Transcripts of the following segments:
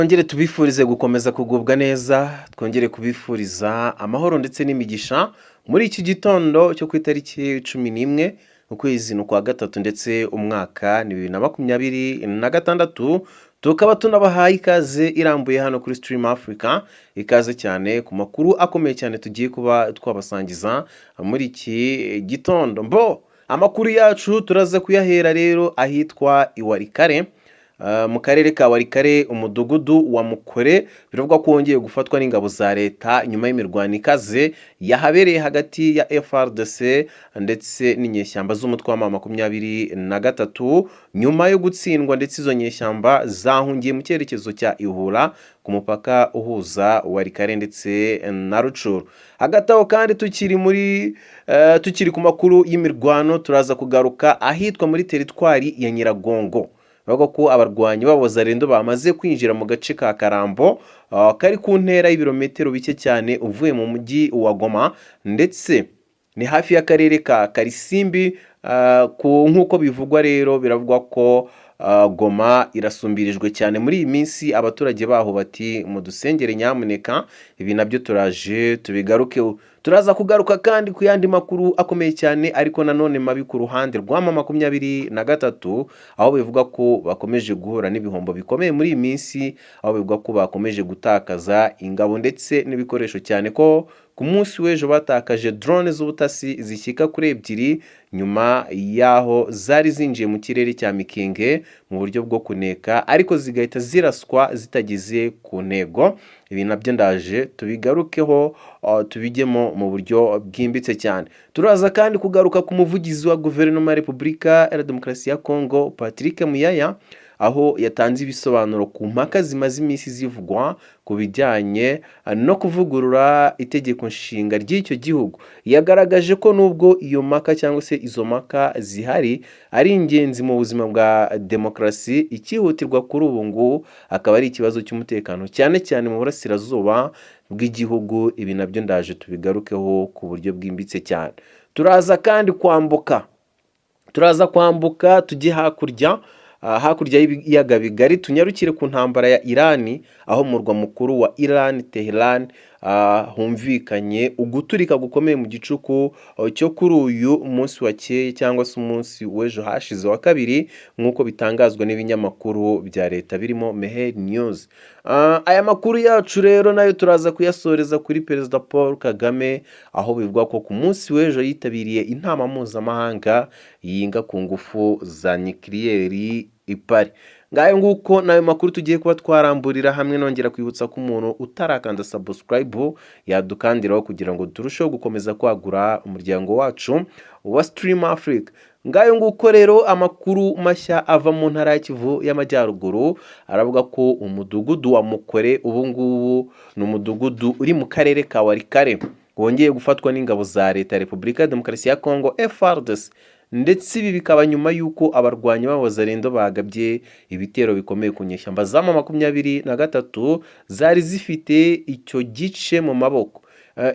Twongere tubifurize gukomeza kugubwa neza, twongere kubifuriza amahoro ndetse n'imigisha muri iki gitondo cyo ku itariki 11 ukwezi kwa gatatu ndetse umwaka ni 2026, tukaba tunabahaye ikaze irambuye hano kuri Stream Africa. Ikaze cyane ku makuru akomeye cyane tugiye kuba twabasangiza muri iki gitondo. Amakuru yacu turaza kuyahera rero ahitwa Iwarikare, mu karere ka Warikare, umudugudu wa Mukore. Biravugwa ko wongeye gufatwa n'ingabo za leta nyuma y'imirwano ikaze yahabereye hagati ya FRDC ndetse n'inyeshyamba z'umutwe wa M23, nyuma yo gutsindwa ndetse izo nyeshyamba zahungiye mu cyerekezo cya Ihura ku mupaka uhuza Warikare ndetse na Rucuru. Hagati aho kandi tukiri ku makuru y'imirwano, turaza kugaruka ahitwa muri teritwari ya Nyiragongo. Bavuga ko abarwanyi b'abazarendo bamaze kwinjira mu gace ka Karambo, kari ku ntera y'ibirometero bike cyane uvuye mu mujyi wa Goma, ndetse ni hafi y'akarere ka Karisimbi. Nk'uko bivugwa rero, biravugwa ko Goma irasumbirijwe cyane muri iyi minsi. Abaturage baho bati mudusengere nyamuneka. Ibi nabyo turaje tubigarukeho. Turaza kugaruka kandi ku yandi makuru akomeye cyane ariko nanone mabi ku ruhande rwa M23, aho bivuga ko bakomeje guhura n'ibihombo bikomeye muri iyi minsi, aho bivuga ko bakomeje gutakaza ingabo ndetse n'ibikoresho, cyane ko ku munsi w'ejo batakaje drone z'ubutasi zishyika kuri 2 nyuma yaho zari zinjiye mu kirere cya Mikenge mu buryo bwo kuneka, ariko zigahita ziraswa zitageze ku ntego. Ibi nabyo ndaje tubigarukeho, tubijyemo mu buryo bwimbitse cyane. Turaza kandi kugaruka ku muvugizi wa guverinoma ya Repubulika ya Demokarasi ya Kongo, Patrick Muyaya, aho yatanze ibisobanuro ku mpaka zimaze iminsi zivugwa ku bijyanye no kuvugurura itegeko nshinga ry'icyo gihugu. Yagaragaje ko nubwo iyo mpaka cyangwa se izo mpaka zihari ari ingenzi mu buzima bwa demokarasi, ikihutirwa kuri ubu ngubu akaba ari ikibazo cy'umutekano, cyane cyane mu burasirazuba bw'igihugu. Ibi nabyo ndaje tubigarukeho ku buryo bwimbitse cyane. Turaza kandi kwambuka tujye hakurya y'ibiyaga bigari, tunyarukire ku ntambara ya Irani, aho murwa mukuru wa Iran Tehran humvikanye uguturika gukomeye mu gicuku cyo kuri uyu munsi wakeye cyangwa se umunsi w'ejo hashize wa kabiri, nk'uko bitangazwa n'ibinyamakuru bya leta birimo Meher News. Aya makuru yacu rero nayo turaza kuyasoreza kuri Perezida Paul Kagame, aho bivuga ko ku munsi w'ejo yitabiriye inama mpuzamahanga yinga ku ngufu za nyikiriyeri i Paris. Ngayo nguko nayo makuru tugiye kuba twaramburira hamwe. Nongera kwibutsa ko umuntu utarakanda subscribe yadukandiraho kugira ngo turusheho gukomeza kwagura umuryango wacu wa Stream Africa. Ngayo nguko rero amakuru mashya ava mu ntara ya Kivu y'Amajyaruguru aravuga ko umudugudu wa Mukore ubu ngubu ni umudugudu uri mu karere ka Warikare wongeye gufatwa n'ingabo za leta ya Repubulika ya Demokarasi ya Kongo FARDC, ndetse ibi bikaba nyuma y'uko abarwanyi b'abazarendo bagabye ibitero bikomeye ku nyeshyamba za M23 zari zifite icyo gice mu maboko.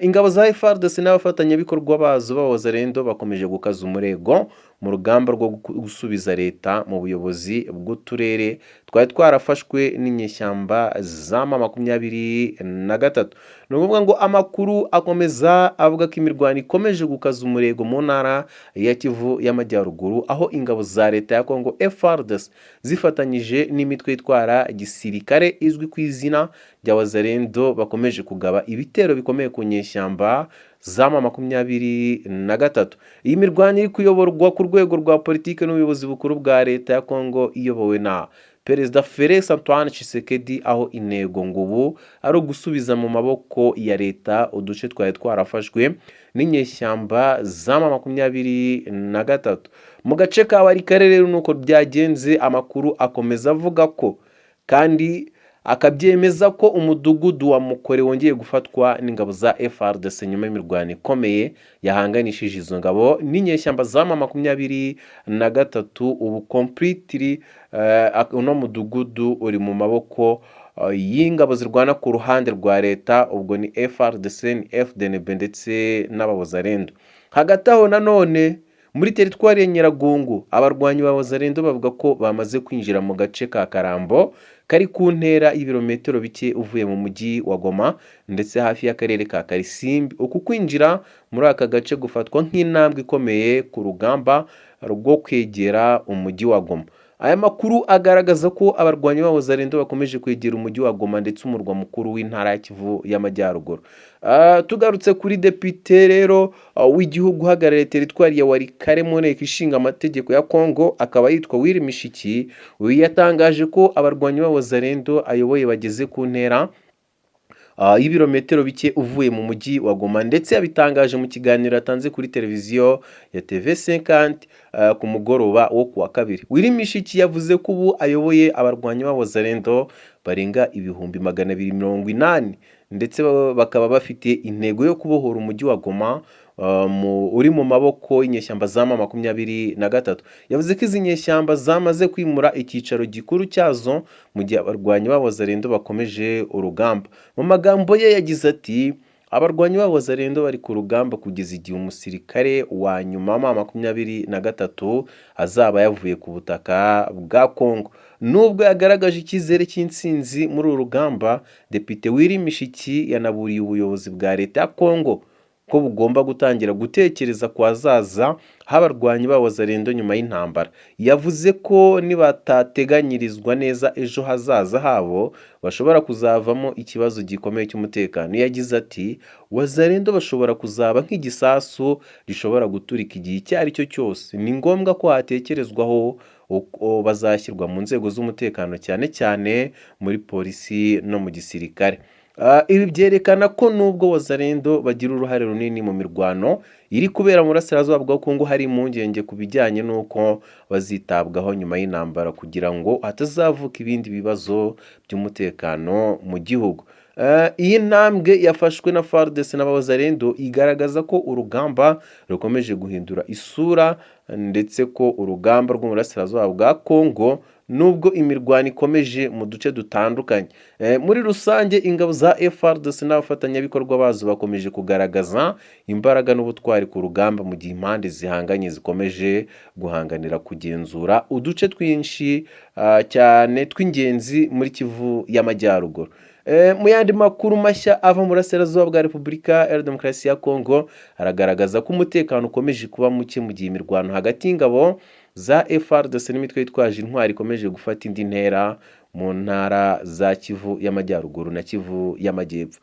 Ingabo za FARDC n'abafatanyabikorwa bazo b'abazarendo bakomeje gukaza umurego mu rugamba rwo gusubiza leta mu buyobozi bw'uturere twari twarafashwe n'inyeshyamba za M23. Ni ukuvuga ngo amakuru akomeza avuga ko imirwano ikomeje gukaza umurego mu ntara ya Kivu y'Amajyaruguru, aho ingabo za leta ya Kongo FARDC zifatanyije n'imitwe itwara gisirikare izwi ku izina rya Wazalendo bakomeje kugaba ibitero bikomeye ku nyeshyamba za M23. Iyi mirwano iri kuyoborwa ku rwego rwa politike n'ubuyobozi bukuru bwa leta ya Kongo iyobowe na Perezida Felix Antoine Tshisekedi, aho intego ngubu ari ugusubiza mu maboko ya leta uduce twari twarafashwe n'inyeshyamba za M23. Mu gace ka Warikare rero nuko byagenze. Amakuru akomeza avuga ko kandi akabyemeza ko umudugudu wa Mukore wongeye gufatwa n'ingabo za FARDC nyuma y'imirwano ikomeye yahanganishije izo ngabo n'inyeshyamba za M23. Ubu completely uno mudugudu uri mu maboko y'ingabo zirwana ku ruhande rwa leta, ubwo ni FARDC, FDNB ndetse n'abazarendo. Hagati aho nanone muri teritwari ya Nyiragongo abarwanyi ba Wazalendo bavuga ko bamaze kwinjira mu gace ka Karambo kari ku ntera y'ibirometero bike uvuye mu mujyi wa Goma ndetse hafi y'akarere ka Karisimbi. Uku kwinjira muri aka gace gufatwa nk'intambwe ikomeye ku rugamba rwo kwegera umujyi wa Goma. Aya makuru agaragaza ko abarwanyi ba Wazalendo bakomeje kwegera umujyi wa Goma ndetse umurwa mukuru w'intara ya Kivu y'Amajyaruguru. Tugarutse kuri depite rero w'igihugu uhagarariye teritwari ya Walikale mu nteko ishinga amategeko ya Kongo akaba yitwa Willy Mishiki, uyu yatangaje ko abarwanyi ba Wazalendo ayoboye bageze ku ntera y'ibirometero bike uvuye mu mujyi wa Goma, ndetse yabitangaje mu kiganiro yatanze kuri televiziyo ya TV50 ku mugoroba wo kuwa kabiri. Willy Mishiki yavuze ko ubu ayoboye abarwanyi ba Wazalendo barenga ibihumbi 280 ndetse bakaba bafite intego yo kubohora umujyi wa Goma uri mu maboko y'inyeshyamba za M23. Yavuze ko izi nyeshyamba zamaze kwimura icyicaro gikuru cyazo mu gihe abarwanyi ba Wazalendo bakomeje urugamba. Mu magambo ye yagize ati abarwanyi ba Wazalendo bari ku rugamba kugeza igihe umusirikare wa nyuma wa M23 azaba yavuye ku butaka bwa Kongo. Nubwo yagaragaje icyizere cy'intsinzi muri uru rugamba, Depite Willy Mishiki yanaburiye ubuyobozi bwa leta ya Kongo ko bugomba gutangira gutekereza ku hazaza h'abarwanyi ba Wazalendo nyuma y'intambara. Yavuze ko nibatateganyirizwa neza ejo hazaza habo bashobora kuzavamo ikibazo gikomeye cy'umutekano. Yagize ati Wazalendo bashobora kuzaba nk'igisasu gishobora guturika igihe icyo ari cyo cyose. Ni ngombwa ko hatekerezwaho uko bazashyirwa mu nzego z'umutekano cyane cyane muri polisi no mu gisirikare. Ibi byerekana ko nubwo Wazalendo bagira uruhare runini mu mirwano iri kubera mu burasirazuba bwa Kongo, hari impungenge ku bijyanye n'uko bazitabwaho nyuma y'intambara kugira ngo hatazavuka ibindi bibazo by'umutekano mu gihugu. Iyi ntambwe yafashwe na FARDC n'Abawazalendo igaragaza ko urugamba rukomeje guhindura isura ndetse ko urugamba rwo mu burasirazuba bwa Kongo nubwo imirwano ikomeje mu duce dutandukanye. Muri rusange ingabo za FARDC n'abafatanyabikorwa bazo bakomeje kugaragaza imbaraga n'ubutwari ku rugamba mu gihe impande zihanganye zikomeje guhanganira kugenzura uduce twinshi cyane tw'ingenzi muri Kivu y'Amajyaruguru. Mu yandi makuru mashya ava mu burasirazuba bwa Repubulika ya Demokarasi ya Kongo aragaragaza ko umutekano ukomeje kuba muke mu gihe imirwano hagati y'ingabo za FARDC n'imitwe yitwaje intwari ikomeje gufata indi ntera mu ntara za Kivu y'Amajyaruguru na Kivu y'Amajyepfo.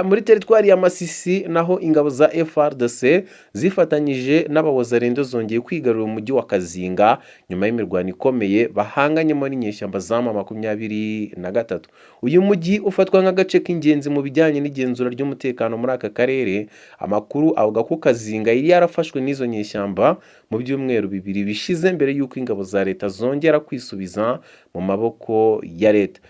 Muri teritwari ya Masisi naho ingabo za FARDC zifatanyije n'Abawazalendo zongeye kwigarurira umujyi wa Kazinga nyuma y'imirwano ikomeye bahanganyemo n'inyeshyamba za M23. Uyu mujyi ufatwa nk'agace k'ingenzi mu bijyanye n'igenzura ry'umutekano muri aka karere. Amakuru avuga ko Kazinga yari yarafashwe n'izo nyeshyamba mu byumweru bibiri bishize mbere y'uko ingabo za leta zongera kwisubiza mu maboko ya leta.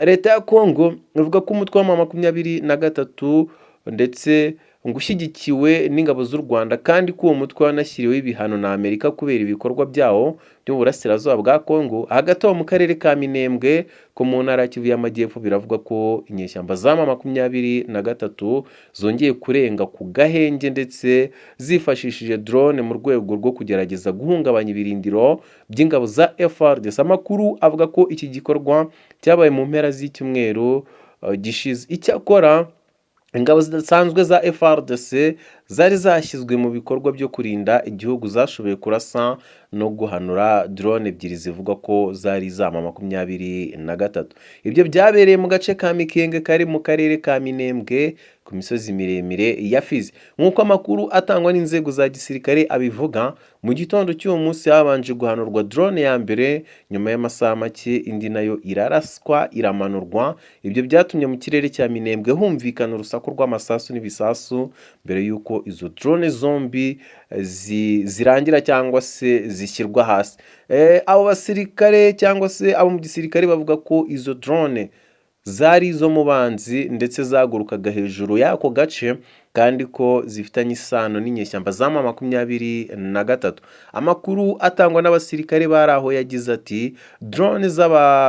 Leta ya Kongo ivuga ko umutwe wa M23 ndetse ngo ushyigikiwe n'ingabo z'u Rwanda kandi ko uwo mutwe wanashyiriweho ibihano na Amerika kubera ibikorwa byawo byo mu burasirazuba bwa Kongo. Hagati aho mu karere ka Minembwe ko mu ntara ya Kivu y'Amajyepfo biravuga ko inyeshyamba za M23 zongeye kurenga ku gahenge ndetse zifashishije drone mu rwego rwo kugerageza guhungabanya ibirindiro by'ingabo za FARDC. Amakuru avuga ko iki gikorwa cyabaye mu mpera z'icyumweru gishize. Icyakora ingabo zidasanzwe za FARDC zari zashyizwe mu bikorwa byo kurinda igihugu zashoboye kurasa no guhanura drone ebyiri zivuga ko zari za M23. Ibyo byabereye mu gace ka Mikenge kari mu karere ka Minembwe ku misozi miremire ya Fizi. Nk'uko amakuru atangwa n'inzego za gisirikare abivuga, mu gitondo cy'uwo munsi habanje guhanurwa drone ya mbere, nyuma y'amasaha make indi nayo iraraswa iramanurwa. Ibyo byatumye mu kirere cya Minembwe humvikana urusaku rw'amasasu n'ibisasu mbere y'uko izo drone zombi zirangira cyangwa se zishyirwa hasi. Abo basirikare cyangwa se abo mu gisirikare bavuga ko izo drone zari izo mu banzi ndetse zagurukaga hejuru y'ako gace kandi ko zifitanye isano n'inyeshyamba za M23. Amakuru atangwa n'abasirikare bari aho yagize ati drone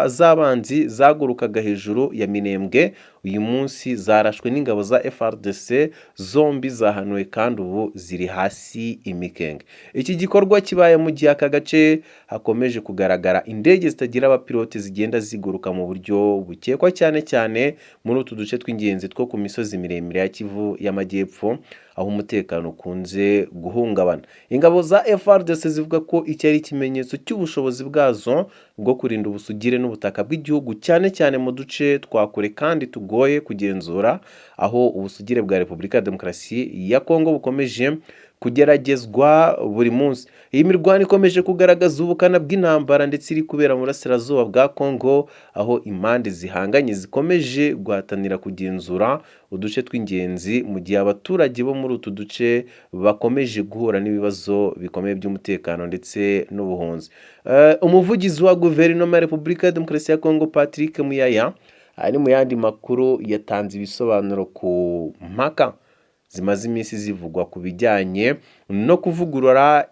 z'abanzi zagurukaga hejuru ya Minembwe uyu munsi zarashwe n'ingabo za FARDC, zombi zahanuwe kandi ubu ziri hasi imikenge. Iki gikorwa kibaye mu gihe aka gace hakomeje kugaragara indege zitagira abapilote zigenda ziguruka mu buryo bukekwa cyane cyane muri utu duce tw'ingenzi two ku misozi miremire ya Kivu y'Amajyepfo, aho umutekano ukunze guhungabana. Ingabo za FARDC zivuga ko iki ari ikimenyetso cy'ubushobozi bwazo bwo kurinda ubusugire n'ubutaka bw'igihugu, cyane cyane mu duce twa kure kandi tugoye kugenzura, aho ubusugire bwa Repubulika ya Demokarasi ya Kongo bukomeje kugeragezwa buri munsi. Iyi mirwano ikomeje kugaragaza ubukana bw'intambara ndetse iri kubera mu burasirazuba bwa Kongo, aho impande zihanganye zikomeje guhatanira kugenzura uduce tw'ingenzi, mu gihe abaturage bo muri utu duce bakomeje guhura n'ibibazo bikomeye by'umutekano ndetse n'ubuhunzi. Umuvugizi wa guverinoma ya Repubulika ya Demokarasi ya Kongo Patrick Muyaya ari mu yandi makuru yatanze ibisobanuro ku mpaka zimaze iminsi zivugwa ku bijyanye no kuvugurura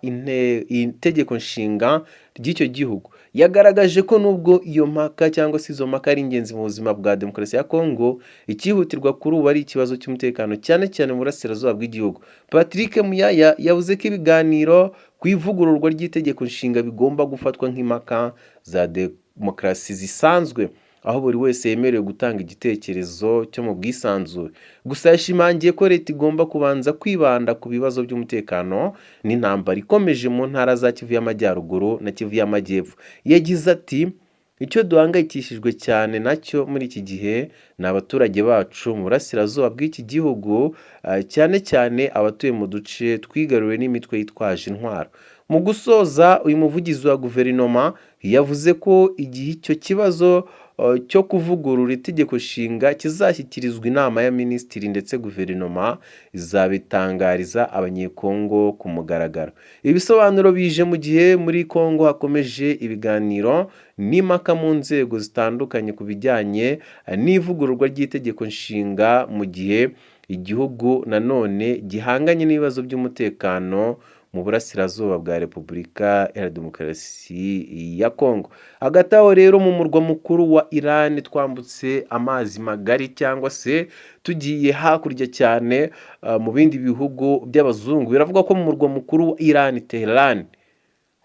itegeko nshinga ry'icyo gihugu. Yagaragaje ko nubwo iyo mpaka cyangwa se izo mpaka ari ingenzi mu buzima bwa demokarasi ya Kongo, ikihutirwa kuri ubu ari ikibazo cy'umutekano cyane cyane mu burasirazuba bw'igihugu. Patrick Muyaya yavuze ko ibiganiro ku ivugururwa ry'itegeko nshinga bigomba gufatwa nk'impaka za demokarasi zisanzwe, aho buri wese yemerewe gutanga igitekerezo cyo mu bwisanzure. Gusa yashimangiye ko leta igomba kubanza kwibanda ku bibazo by'umutekano n'intambara ikomeje mu ntara za Kivu y'Amajyaruguru na Kivu y'Amajyepfo. Yagize ati icyo duhangayikishijwe cyane nacyo muri iki gihe ni abaturage bacu mu burasirazuba bw'iki gihugu, cyane cyane abatuye mu duce twigaruriwe n'imitwe yitwaje intwaro. Mu gusoza, uyu muvugizi wa guverinoma yavuze ko igihe icyo kibazo cyo kuvugurura itegeko nshinga kizashyikirizwa inama ya minisitiri, ndetse guverinoma izabitangariza abanyekongo ku mugaragaro. Ibisobanuro bije mu gihe muri Kongo hakomeje ibiganiro n'impaka mu nzego zitandukanye ku bijyanye n'ivugururwa ry'itegeko nshinga, mu gihe igihugu nanone gihanganye n'ibibazo by'umutekano mu burasirazuba bwa Repubulika ya Demokarasi ya Kongo. Hagati aho rero mu murwa mukuru wa Iran, twambutse amazi magari cyangwa se tugiye hakurya cyane mu bindi bihugu by'abazungu, biravuga ko mu murwa mukuru wa Iran Tehran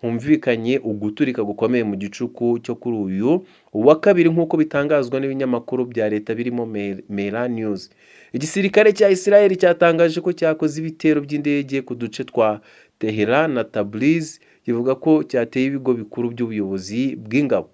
humvikanye uguturika gukomeye mu gicuku cyo kuri uyu wa kabiri, nk'uko bitangazwa n'ibinyamakuru bya leta birimo Mera News. Igisirikare cya Israel cyatangaje ko cyakoze ibitero by'indege ku duce twa Tehran na Tabriz, kivuga ko cyateye ibigo bikuru by'ubuyobozi bw'ingabo.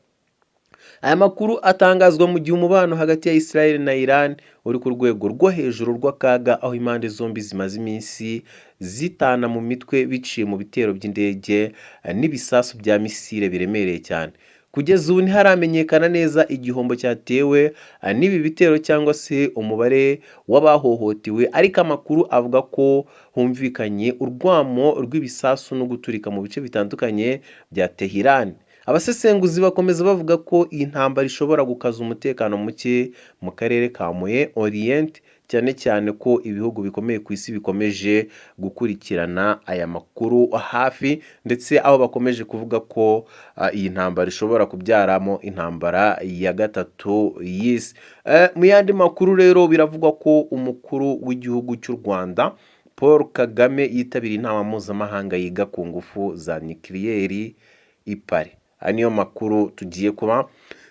Aya makuru atangazwa mu gihe umubano hagati ya Israel na Iran uri ku rwego rwo hejuru rw'akaga, aho impande zombi zimaze iminsi zitana mu mitwe biciye mu bitero by'indege n'ibisasu bya misile biremereye cyane. Kugeza ubu ntiharamenyekana neza igihombo cyatewe n'ibi bitero cyangwa se umubare w'abahohotewe, ariko amakuru avuga ko humvikanye urwamo rw'ibisasu no guturika mu bice bitandukanye bya Tehran. Abasesenguzi bakomeza bavuga ko iyi ntambara ishobora gukaza umutekano muke mu karere ka Moyen-Orient, cyane cyane ko ibihugu bikomeye ku isi bikomeje gukurikirana aya makuru hafi, ndetse aho bakomeje kuvuga ko iyi ntambara ishobora kubyaramo intambara ya gatatu y'isi. Mu yandi makuru rero biravugwa ko umukuru w'igihugu cy'u Rwanda Paul Kagame yitabiriye inama mpuzamahanga yiga ku ngufu za nukiliyeri i Paris. Aya niyo makuru tugiye kuba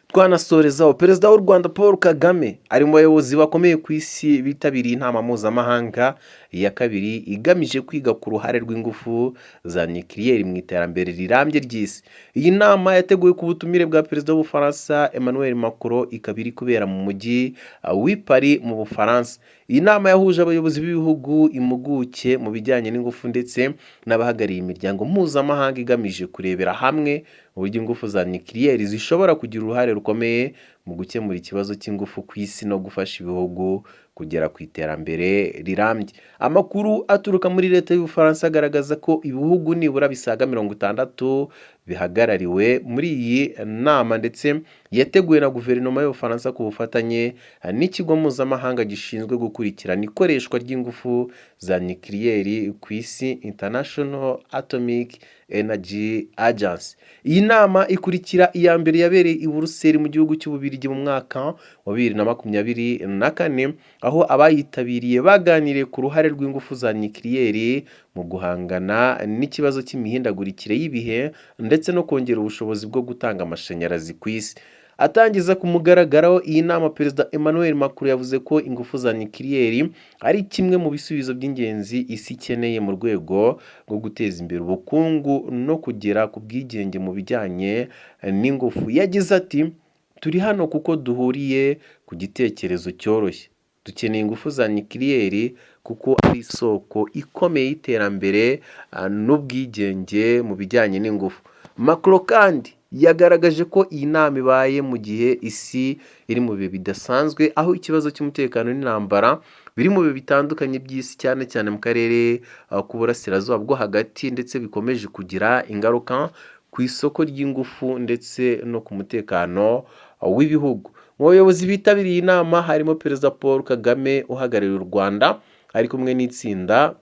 twanasorezaho. Perezida w'u Rwanda Paul Kagame ari mu bayobozi bakomeye ku isi bitabiriye inama mpuzamahanga ya kabiri igamije kwiga ku ruhare rw'ingufu za nukiliyeri mu iterambere rirambye ry'isi. Iyi nama yateguwe ku butumire bwa perezida w'Ubufaransa Emmanuel Macron, ikaba iri kubera mu mujyi w'i Paris mu Bufaransa. Iyi nama yahuje abayobozi b'ibihugu, impuguke mu bijyanye n'ingufu ndetse n'abahagarariye imiryango mpuzamahanga igamije kurebera hamwe uburyo ingufu za nukiliyeri zishobora kugira uruhare rukomeye mu gukemura ikibazo cy'ingufu ku isi no gufasha ibihugu kugera ku iterambere rirambye. Amakuru aturuka muri leta y'Ubufaransa agaragaza ko ibihugu nibura bisaga 60 bihagarariwe muri iyi nama ndetse yateguwe na guverinoma y'Ubufaransa ku bufatanye n'ikigo mpuzamahanga gishinzwe gukurikirana ikoreshwa ry'ingufu za nukiliyeri ku isi, International Atomic Energy Agency. Iyi nama ikurikira iya mbere yabereye i Buruseli mu gihugu cy'Ububiligi mu mwaka wa 2024, aho abayitabiriye baganiriye ku ruhare rw'ingufu za nukiliyeri mu guhangana n'ikibazo cy'imihindagurikire y'ibihe ndetse no kongera ubushobozi bwo gutanga amashanyarazi ku isi. Atangiza ku mugaragaro iyi nama, Perezida Emmanuel Macron yavuze ko ingufu za nukiliyeri ari kimwe mu bisubizo by'ingenzi isi ikeneye mu rwego rwo guteza imbere ubukungu no kugera ku bwigenge mu bijyanye n'ingufu. Yagize ati, turi hano kuko duhuriye ku gitekerezo cyoroshye. Dukeneye ingufu za nukiliyeri kuko ari isoko ikomeye y'iterambere n'ubwigenge mu bijyanye n'ingufu. Macron kandi yagaragaje ko iyi nama ibaye mu gihe isi iri mu bihe bidasanzwe, aho ikibazo cy'umutekano n'intambara biri mu bihe bitandukanye by'isi, cyane cyane mu karere k'uburasirazuba bwo hagati, ndetse bikomeje kugira ingaruka ku isoko ry'ingufu ndetse no ku mutekano w'ibihugu. Mu bayobozi bitabiriye iyi nama harimo Perezida Paul Kagame uhagarariye u Rwanda, ari kumwe n'itsinda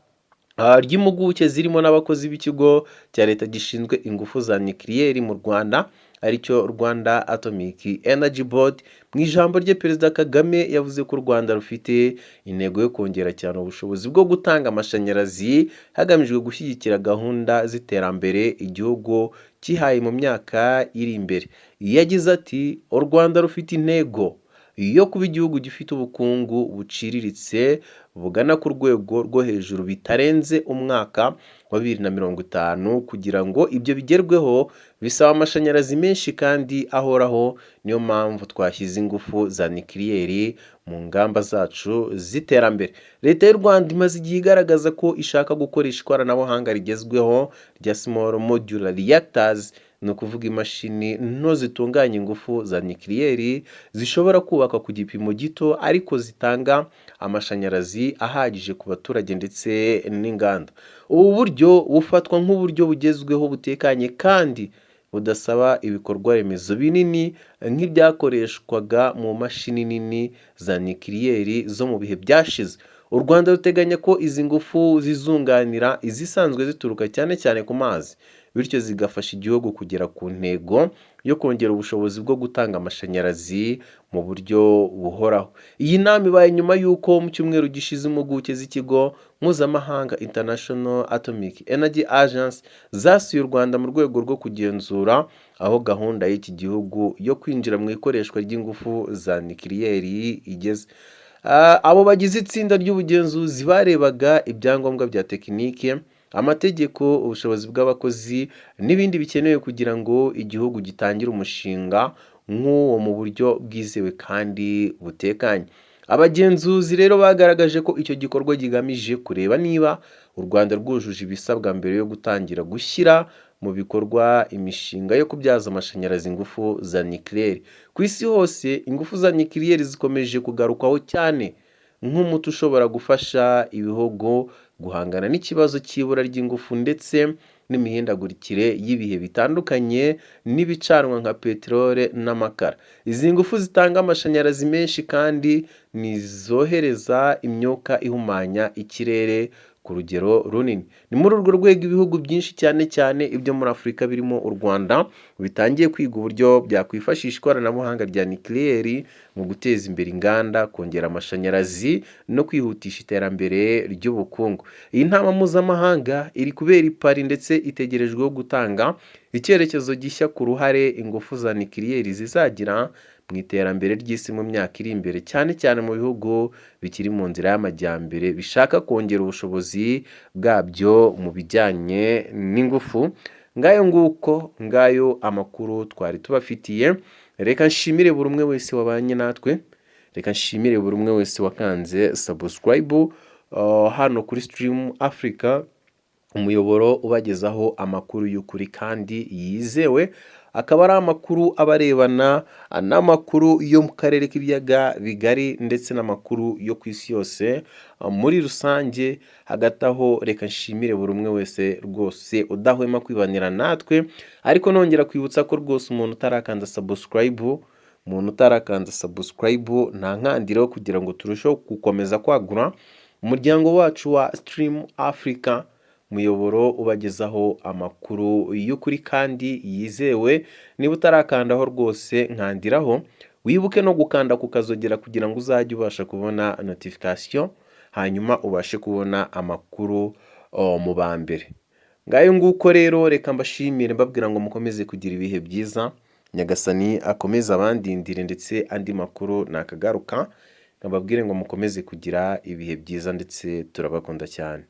ry'impuguke zirimo n'abakozi b'ikigo cya leta gishinzwe ingufu za nukiliyeri mu Rwanda, aricyo Rwanda Atomic Energy Board. Mu ijambo rye, Perezida Kagame yavuze ko u Rwanda rufite intego yo kongera cyane ubushobozi bwo gutanga amashanyarazi hagamijwe gushyigikira gahunda z'iterambere igihugu cyihaye mu myaka iri imbere. Yagize ati, u Rwanda rufite intego yo kuba igihugu gifite ubukungu buciriritse bugana ku rwego rwo hejuru bitarenze umwaka wa 2050. Kugira ngo ibyo bigerweho bisaba amashanyarazi menshi kandi ahoraho. Niyo mpamvu twashyize ingufu za nukiliyeri mu ngamba zacu z'iterambere. Leta y'u Rwanda imaze igihe igaragaza ko ishaka gukoresha ikoranabuhanga rigezweho rya Small Modular Reactors, ni ukuvuga imashini nto zitunganya ingufu za nukiliyeri zishobora kubakwa ku gipimo gito ariko zitanga amashanyarazi ahagije ku baturage ndetse n'inganda. Ubu buryo bufatwa nk'uburyo bugezweho, butekanye kandi budasaba ibikorwa remezo binini nk'ibyakoreshwaga mu mashini nini za nukiliyeri zo mu bihe byashize. U Rwanda ruteganya ko izi ngufu zizunganira izisanzwe zituruka cyane cyane ku mazi, bityo zigafasha igihugu kugera ku ntego yo kongera ubushobozi bwo gutanga amashanyarazi mu buryo buhoraho. Iyi nama ibaye nyuma y'uko mu cyumweru gishize impuguke z'ikigo mpuzamahanga International Atomic Energy Agency zasuye u Rwanda mu rwego rwo kugenzura aho gahunda y'iki gihugu yo kwinjira mu ikoreshwa ry'ingufu za nukiliyeri igeze. Abo bagize itsinda ry'ubugenzuzi barebaga ibyangombwa bya tekinike, amategeko, ubushobozi bw'abakozi n'ibindi bikenewe kugira ngo igihugu gitangire umushinga nk'uwo mu buryo bwizewe kandi butekanye. Abagenzuzi rero bagaragaje ko icyo gikorwa kigamije kureba niba u Rwanda rwujuje ibisabwa mbere yo gutangira gushyira mu bikorwa imishinga yo kubyaza amashanyarazi ingufu za nukiliyeri. Ku isi hose ingufu za nukiliyeri zikomeje kugarukwaho cyane nk'umuti ushobora gufasha ibihugu guhangana n'ikibazo cy'ibura ry'ingufu ndetse n'imihindagurikire y'ibihe bitandukanye n'ibicanwa nka peteroli n'amakara. Izi ngufu zitanga amashanyarazi menshi kandi nizohereza imyuka ihumanya ikirere ku rugero runini. Ni muri urwo rwego ibihugu byinshi cyane cyane ibyo muri Afurika birimo u Rwanda bitangiye kwiga uburyo byakwifashisha ikoranabuhanga rya nukiliyeri mu guteza imbere inganda, kongera amashanyarazi no kwihutisha iterambere ry'ubukungu. Iyi nama mpuzamahanga iri kubera i Paris ndetse itegerejweho gutanga icyerekezo gishya ku ruhare ingufu za nukiliyeri zizagira mu iterambere ry'isi mu myaka iri imbere, cyane cyane mu bihugu bikiri mu nzira y'amajyambere bishaka kongera ubushobozi bwabyo mu bijyanye n'ingufu. Ngayo amakuru twari tubafitiye. Reka nshimire buri umwe wese wabanye natwe, reka nshimire buri umwe wese wakanze subscribe hano kuri Stream Africa, umuyoboro ubagezaho amakuru y'ukuri kandi yizewe. akaba ari amakuru aba arebana n'amakuru yo mu karere k'ibiyaga bigari ndetse n'amakuru yo ku isi yose muri rusange. Hagati aho reka nshimire buri umwe wese rwose udahwema kwibanira natwe, ariko nongera kwibutsa ko rwose umuntu utarakanda subscribe nta nkandiro kugira ngo turusheho gukomeza kwagura umuryango wacu wa Stream Africa, umuyoboro ubagezaho amakuru y'ukuri kandi yizewe. Niba utarakandaho rwose nkandiraho, wibuke no gukanda ku kazogera kugira ngo uzajye ubasha kubona notification, hanyuma ubashe kubona amakuru mu ba mbere. Ngayo nguko rero, reka mbashimire mbabwira ngo mukomeze kugira ibihe byiza, Nyagasani akomeze abandindire ndetse andi makuru nakagaruka, nkababwire ngo mukomeze kugira ibihe byiza ndetse turabakunda cyane.